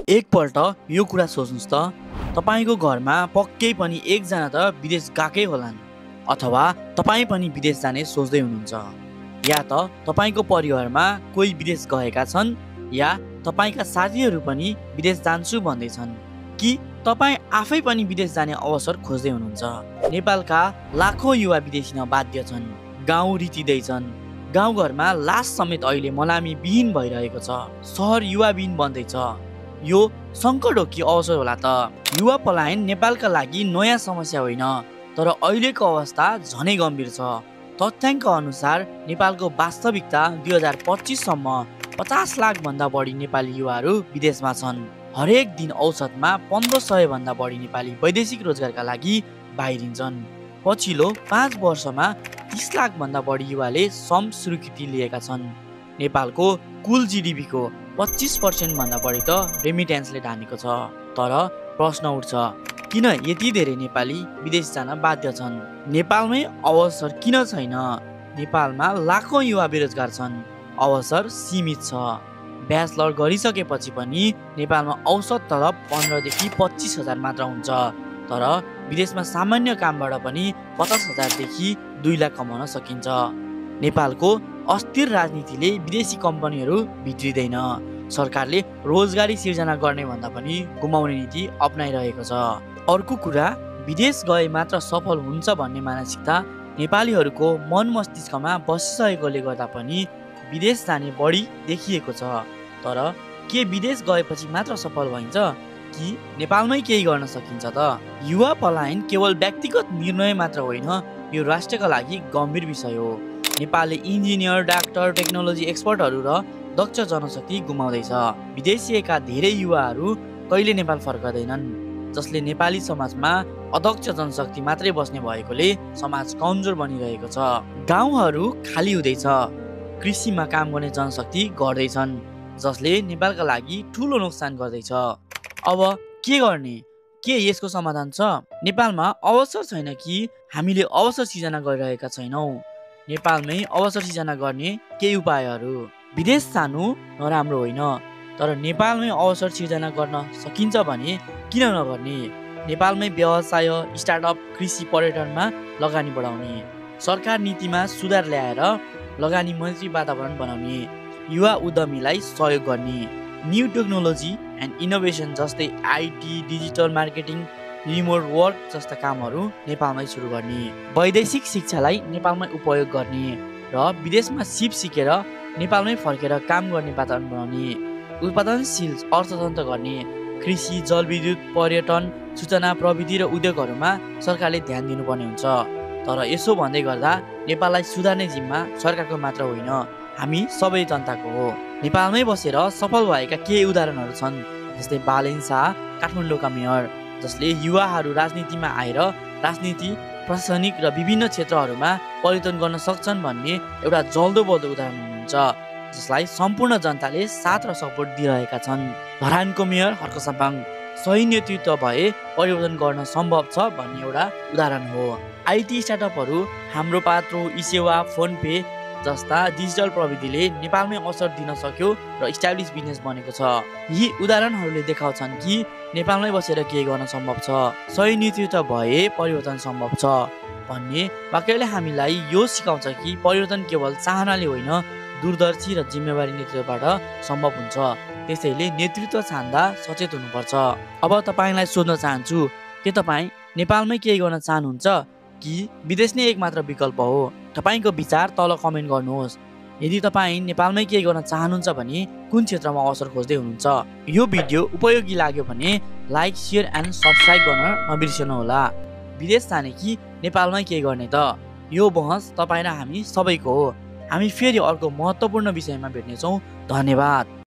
एकपल्ट यो कुरा सोच्नुस् त, तपाईको घरमा पक्कै पनि एकजना त विदेश गएकै होलान्, अथवा तपाई पनि विदेश जाने सोच्दै हुनुहुन्छ, या त तपाईको परिवारमा कोही विदेश गएका छन्, या तपाईका साथीहरू पनि विदेश जान्छु भन्दै छन्, कि तपाई आफै पनि विदेश जाने अवसर खोज्दै हुनुहुन्छ। नेपालका लाखौं युवा विदेश हिँड्न बाध्य छन्, गाउँ रितिँदैछन्, गाउँघरमा लास समेत अहिले मलामी विहीन भइरहेको छ, सहर युवा विहीन बन्दैछ। यो संकट हो कि अवसर होला त? युवा पलायन नेपालका लागि नयाँ समस्या होइन, तर अहिलेको अवस्था झनै गम्भीर छ। तथ्याङ्क अनुसार नेपालको वास्तविकता 2025 सम्म 50 लाख भन्दा बढी नेपाली युवाहरू विदेशमा छन्। हरेक दिन औसतमा 1500 भन्दा बढी नेपाली वैदेशिक रोजगारका लागि बाहिरिन्छन्। पछिल्लो 5 वर्षमा 30 लाख भन्दा बढी युवाले श्रम स्वीकृति लिएका छन्। नेपालको कुल जीडीपी को 25% भन्दा बढी त रेमिटेन्सले ढानेको छ। तर प्रश्न उठ्छ, किन यति धेरै नेपाली विदेश जान बाध्य छन्? नेपालमै अवसर किन छैन? नेपालमा लाखौं युवा बेरोजगार छन्, अवसर सीमित छ। ब्याचलर गरिसकेपछि पनि नेपालमा औसत तलब 15 देखि 25 हजार मात्र हुन्छ, तर विदेशमा सामान्य कामबाट पनि 50 हजार देखि 2 लाख कमाउन सकिन्छ। नेपालको अस्थिर राजनीतिले विदेशी कम्पनीहरू भित्रिँदैन, सरकारले रोजगारी सिर्जना गर्ने भन्दा पनि गुमाउने नीति अपनाइरहेको छ। अर्को कुरा, विदेश गए मात्र सफल हुन्छ भन्ने मानसिकता नेपालीहरूको मन मस्तिष्कमा बसिसकेकोले गर्दा पनि विदेश जाने बढी देखिएको छ। तर के विदेश गएपछि मात्र सफल भइन्छ, कि नेपालमै केही गर्न सकिन्छ त? युवा पलायन केवल व्यक्तिगत निर्णय मात्र होइन, यो राष्ट्रका लागि गम्भीर विषय हो। नेपालले इन्जिनियर, डाक्टर, टेक्नोलोजी एक्सपर्टहरू र दक्ष जनशक्ति गुमाउँदैछ। विदेशिएका धेरै युवाहरू कहिले नेपाल फर्कदैनन्, जसले नेपाली समाजमा अदक्ष जनशक्ति मात्रै बस्ने भएकोले समाज कमजोर बनिरहेको छ। गाउँहरू खाली हुँदैछ, कृषिमा काम गर्ने जनशक्ति घट्दैछन्, जसले नेपालका लागि ठुलो नोक्सान गर्दैछ। अब के गर्ने? के यसको समाधान छ? नेपालमा अवसर छैन कि हामीले अवसर सिर्जना गरिरहेका छैनौँ? नेपालमै अवसर सिर्जना गर्ने केही उपायहरू। विदेश जानु नराम्रो होइन, तर नेपालमै अवसर सिर्जना गर्न सकिन्छ भने किन नगर्ने? नेपालमै व्यवसाय, स्टार्टअप, कृषि, पर्यटनमा लगानी बढाउने, सरकार नीतिमा सुधार ल्याएर लगानी मैत्री वातावरण बनाउने, युवा उद्यमीलाई सहयोग गर्ने, न्यू टेक्नोलोजी एन्ड इनोभेसन जस्तै IT, digital marketing, remote work जस्ता कामहरू नेपालमै सुरु गर्ने, वैदेशिक शिक्षालाई नेपालमै उपयोग गर्ने र विदेशमा सिप सिकेर नेपालमै फर्केर काम गर्ने वातावरण बनाउने, उत्पादनशील अर्थतन्त्र गर्ने, कृषि, जलविद्युत, पर्यटन, सूचना प्रविधि र उद्योगहरूमा सरकारले ध्यान दिनुपर्ने हुन्छ। तर यसो भन्दै गर्दा नेपाललाई सुधार्ने जिम्मा सरकारको मात्र होइन, हामी सबै जनताको हो। नेपालमै बसेर सफल भएका केही उदाहरणहरू छन्, जस्तै बालेन शाह, काठमाडौँका मेयर, जसले युवाहरू राजनीतिमा आएर राजनीति, प्रशासनिक र विभिन्न क्षेत्रहरूमा परिवर्तन गर्न सक्छन् भन्ने एउटा जल्दो बल्दो उदाहरण हुनुहुन्छ, जसलाई सम्पूर्ण जनताले साथ र सपोर्ट दिइरहेका छन्। धरानको मेयर हर्क सापाङ सही नेतृत्व भए परिवर्तन गर्न सम्भव छ भन्ने एउटा उदाहरण हो। आइटी स्टार्टअपहरू हाम्रो पात्रो, इसेवा, फोन पे जस्ता डिजिटल प्रविधिले नेपालमै अवसर दिन सक्यो र इस्टाब्लिस बिजनेस बनेको छ। यी उदाहरणहरूले देखाउँछन् कि नेपालमै बसेर केही गर्न सम्भव छ, सही नेतृत्व भए परिवर्तन सम्भव छ भन्ने वाक्यले हामीलाई यो सिकाउँछ कि परिवर्तन केवल चाहनाले होइन, दूरदर्शी र जिम्मेवारी नेतृत्वबाट सम्भव हुन्छ। त्यसैले नेतृत्व छान्दा सचेत हुनुपर्छ। अब तपाईँलाई सोध्न चाहन्छु, के तपाईँ नेपालमै केही गर्न चाहनुहुन्छ कि विदेश नै एक मात्र विकल्प हो? तपाईँको विचार तल कमेन्ट गर्नुहोस्। यदि तपाईँ नेपालमै केही गर्न चाहनुहुन्छ भने कुन क्षेत्रमा अवसर खोज्दै हुनुहुन्छ? यो भिडियो उपयोगी लाग्यो भने लाइक, सेयर एन्ड सब्सक्राइब गर्न नबिर्सनुहोला। विदेश जाने कि नेपालमै केही गर्ने त? यो बहस तपाईँ र हामी सबैको हो। हामी फेरि अर्को महत्त्वपूर्ण विषयमा भेट्नेछौँ। धन्यवाद।